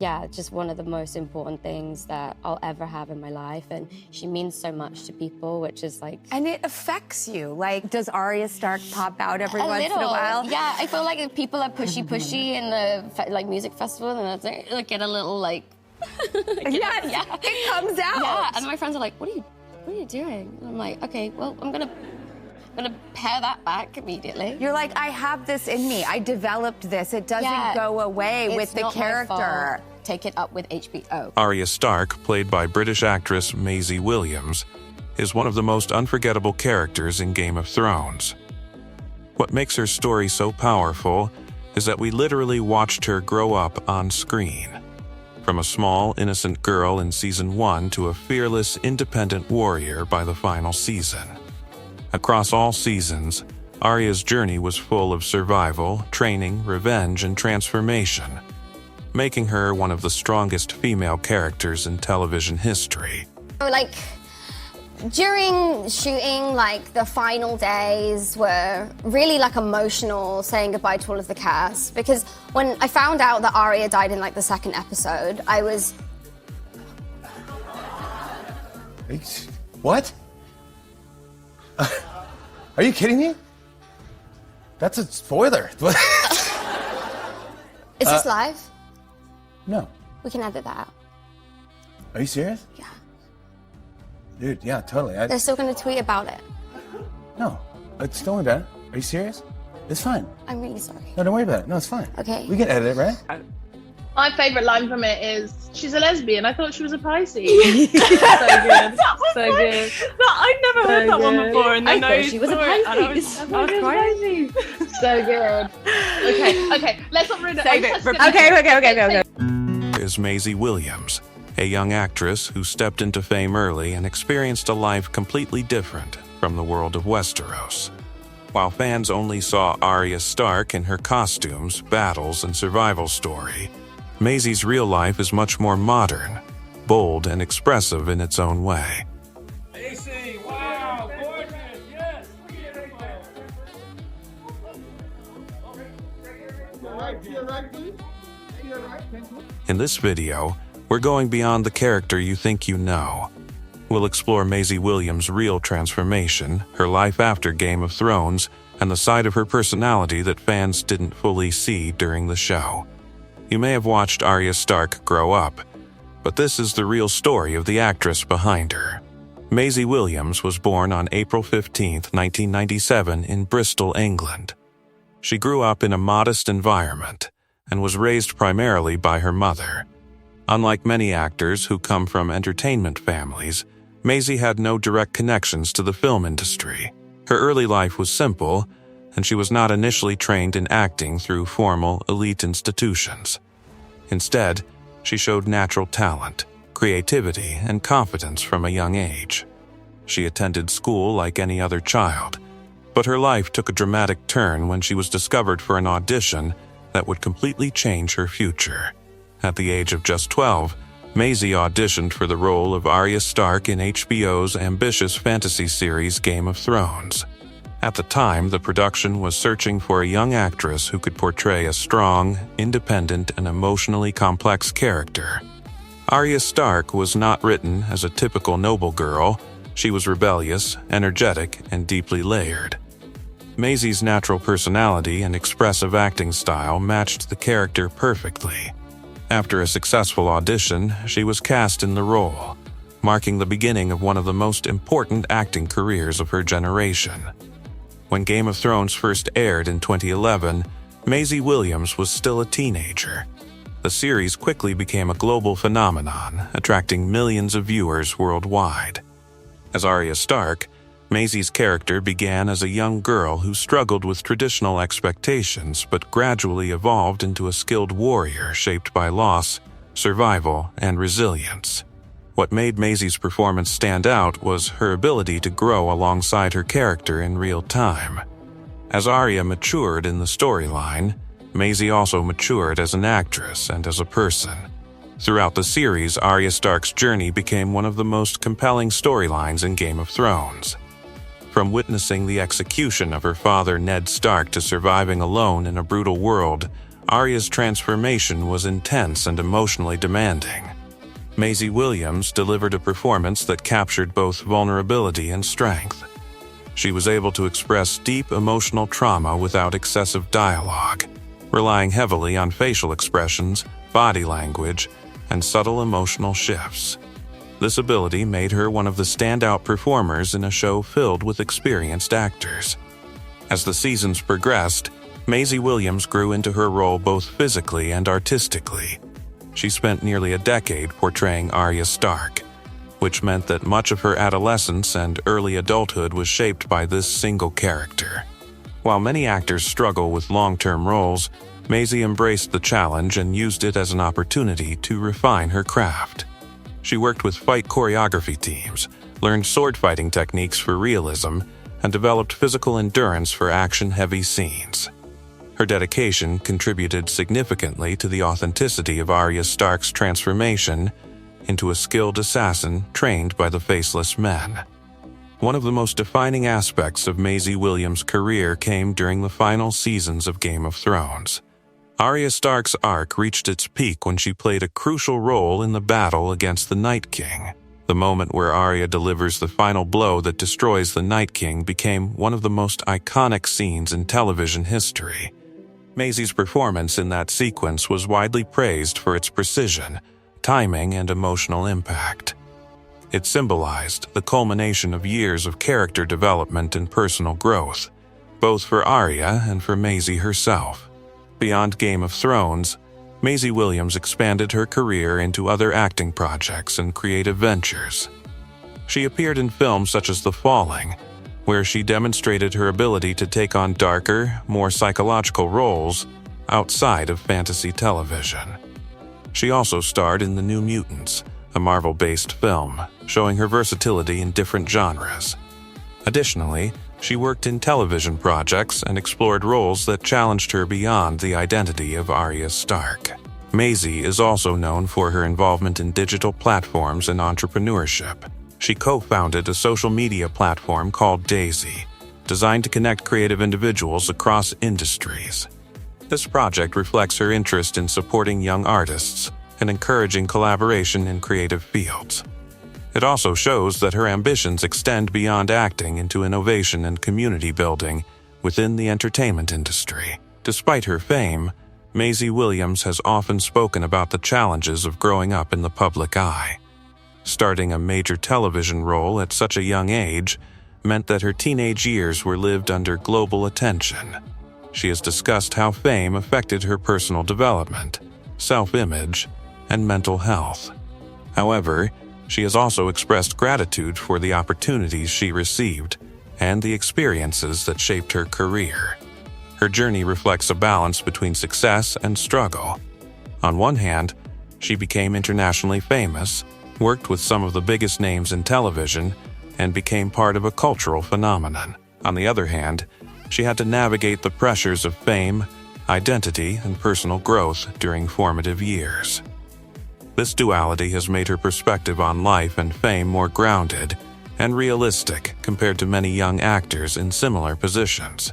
Yeah, just one of the most important things that I'll ever have in my life, and she means so much to people, which is like... And it affects you. Like, does Arya Stark pop out every once in a little. while? Yeah, I feel like if people are pushy in the like music festival, and it's like, get a little like... Yeah, it comes out. Yeah, and my friends are like, what are you doing? And I'm like, okay, well, I'm gonna pare that back immediately. You're like, I have this in me. I developed this. It doesn't go away with the not my character. fault. Take it up with HBO. Arya Stark, played by British actress Maisie Williams, is one of the most unforgettable characters in Game of Thrones. What makes her story so powerful is that we literally watched her grow up on screen. From a small, innocent girl in Season 1 to a fearless, independent warrior by the final season. Across all seasons, Arya's journey was full of survival, training, revenge, and transformation, making her one of the strongest female characters in television history. Like, during shooting, like, the final days were really, like, emotional, saying goodbye to all of the cast, because when I found out that Arya died in, like, the second episode, I was... What? Are you kidding me? That's a spoiler. Is this live? No. We can edit that out. Are you serious? Yeah. Dude, yeah, totally. They're still going to tweet about it. No, it's don't worry about it. Are you serious? It's fine. I'm really sorry. No, don't worry about it. No, it's fine. Okay. We can edit it, right? My favourite line from it is, she's a lesbian. I thought she was a Pisces. So good. So good. I'd never heard that one before, and then I she was a Pisces. I was crazy. So good. Okay. Let's not ruin it. Save it for- Okay. Is Maisie Williams, a young actress who stepped into fame early and experienced a life completely different from the world of Westeros. While fans only saw Arya Stark in her costumes, battles, and survival story, Maisie's real life is much more modern, bold, and expressive in its own way. Maisie, wow, gorgeous, yes, In this video, we're going beyond the character you think you know. We'll explore Maisie Williams' real transformation, her life after Game of Thrones, and the side of her personality that fans didn't fully see during the show. You may have watched Arya Stark grow up, but this is the real story of the actress behind her. Maisie Williams was born on April 15, 1997 in Bristol, England. She grew up in a modest environment and was raised primarily by her mother. Unlike many actors who come from entertainment families, Maisie had no direct connections to the film industry. Her early life was simple, and she was not initially trained in acting through formal, elite institutions. Instead, she showed natural talent, creativity, and confidence from a young age. She attended school like any other child, but her life took a dramatic turn when she was discovered for an audition that would completely change her future. At the age of just 12, Maisie auditioned for the role of Arya Stark in HBO's ambitious fantasy series Game of Thrones. At the time, the production was searching for a young actress who could portray a strong, independent, and emotionally complex character. Arya Stark was not written as a typical noble girl. She was rebellious, energetic, and deeply layered. Maisie's natural personality and expressive acting style matched the character perfectly. After a successful audition, she was cast in the role, marking the beginning of one of the most important acting careers of her generation. When Game of Thrones first aired in 2011, Maisie Williams was still a teenager. The series quickly became a global phenomenon, attracting millions of viewers worldwide. As Arya Stark, Maisie's character began as a young girl who struggled with traditional expectations but gradually evolved into a skilled warrior shaped by loss, survival, and resilience. What made Maisie's performance stand out was her ability to grow alongside her character in real time. As Arya matured in the storyline, Maisie also matured as an actress and as a person. Throughout the series, Arya Stark's journey became one of the most compelling storylines in Game of Thrones. From witnessing the execution of her father Ned Stark to surviving alone in a brutal world, Arya's transformation was intense and emotionally demanding. Maisie Williams delivered a performance that captured both vulnerability and strength. She was able to express deep emotional trauma without excessive dialogue, relying heavily on facial expressions, body language, and subtle emotional shifts. This ability made her one of the standout performers in a show filled with experienced actors. As the seasons progressed, Maisie Williams grew into her role both physically and artistically. She spent nearly a decade portraying Arya Stark, which meant that much of her adolescence and early adulthood was shaped by this single character. While many actors struggle with long-term roles, Maisie embraced the challenge and used it as an opportunity to refine her craft. She worked with fight choreography teams, learned sword fighting techniques for realism, and developed physical endurance for action-heavy scenes. Her dedication contributed significantly to the authenticity of Arya Stark's transformation into a skilled assassin trained by the Faceless Men. One of the most defining aspects of Maisie Williams' career came during the final seasons of Game of Thrones. Arya Stark's arc reached its peak when she played a crucial role in the battle against the Night King. The moment where Arya delivers the final blow that destroys the Night King became one of the most iconic scenes in television history. Maisie's performance in that sequence was widely praised for its precision, timing, and emotional impact. It symbolized the culmination of years of character development and personal growth, both for Arya and for Maisie herself. Beyond Game of Thrones, Maisie Williams expanded her career into other acting projects and creative ventures. She appeared in films such as The Falling, where she demonstrated her ability to take on darker, more psychological roles outside of fantasy television. She also starred in The New Mutants, a Marvel-based film, showing her versatility in different genres. Additionally, she worked in television projects and explored roles that challenged her beyond the identity of Arya Stark. Maisie is also known for her involvement in digital platforms and entrepreneurship. She co-founded a social media platform called Daisy, designed to connect creative individuals across industries. This project reflects her interest in supporting young artists and encouraging collaboration in creative fields. It also shows that her ambitions extend beyond acting into innovation and community building within the entertainment industry. Despite her fame, Maisie Williams has often spoken about the challenges of growing up in the public eye. Starting a major television role at such a young age meant that her teenage years were lived under global attention. She has discussed how fame affected her personal development, self-image, and mental health. However, she has also expressed gratitude for the opportunities she received and the experiences that shaped her career. Her journey reflects a balance between success and struggle. On one hand, she became internationally famous, worked with some of the biggest names in television, and became part of a cultural phenomenon. On the other hand, she had to navigate the pressures of fame, identity, and personal growth during formative years. This duality has made her perspective on life and fame more grounded and realistic compared to many young actors in similar positions.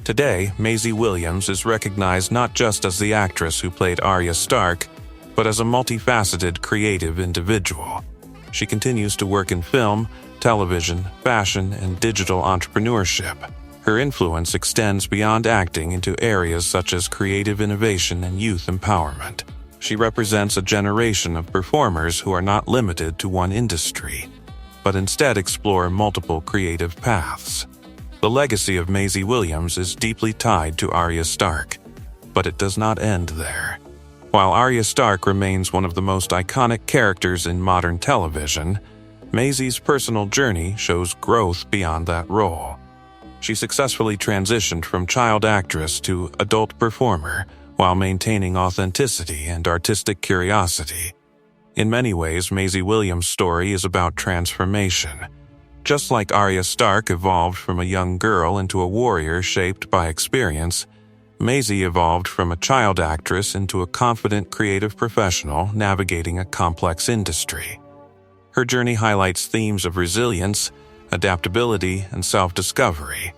Today, Maisie Williams is recognized not just as the actress who played Arya Stark, but as a multifaceted creative individual. She continues to work in film, television, fashion, and digital entrepreneurship. Her influence extends beyond acting into areas such as creative innovation and youth empowerment. She represents a generation of performers who are not limited to one industry, but instead explore multiple creative paths. The legacy of Maisie Williams is deeply tied to Arya Stark, but it does not end there. While Arya Stark remains one of the most iconic characters in modern television, Maisie's personal journey shows growth beyond that role. She successfully transitioned from child actress to adult performer, while maintaining authenticity and artistic curiosity. In many ways, Maisie Williams' story is about transformation. Just like Arya Stark evolved from a young girl into a warrior shaped by experience, Maisie evolved from a child actress into a confident creative professional navigating a complex industry. Her journey highlights themes of resilience, adaptability, and self-discovery.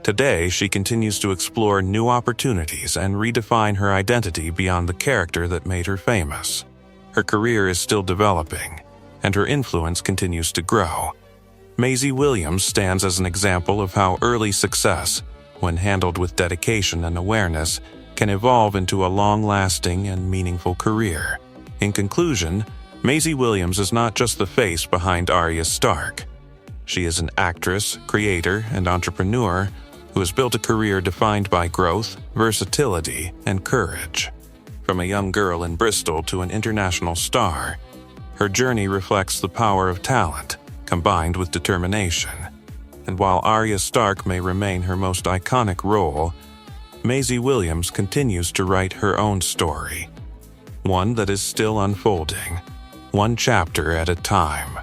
Today, she continues to explore new opportunities and redefine her identity beyond the character that made her famous. Her career is still developing, and her influence continues to grow. Maisie Williams stands as an example of how early success, when handled with dedication and awareness, can evolve into a long-lasting and meaningful career. In conclusion, Maisie Williams is not just the face behind Arya Stark. She is an actress, creator, and entrepreneur who has built a career defined by growth, versatility, and courage. From a young girl in Bristol to an international star, her journey reflects the power of talent, combined with determination. And while Arya Stark may remain her most iconic role, Maisie Williams continues to write her own story, one that is still unfolding, one chapter at a time.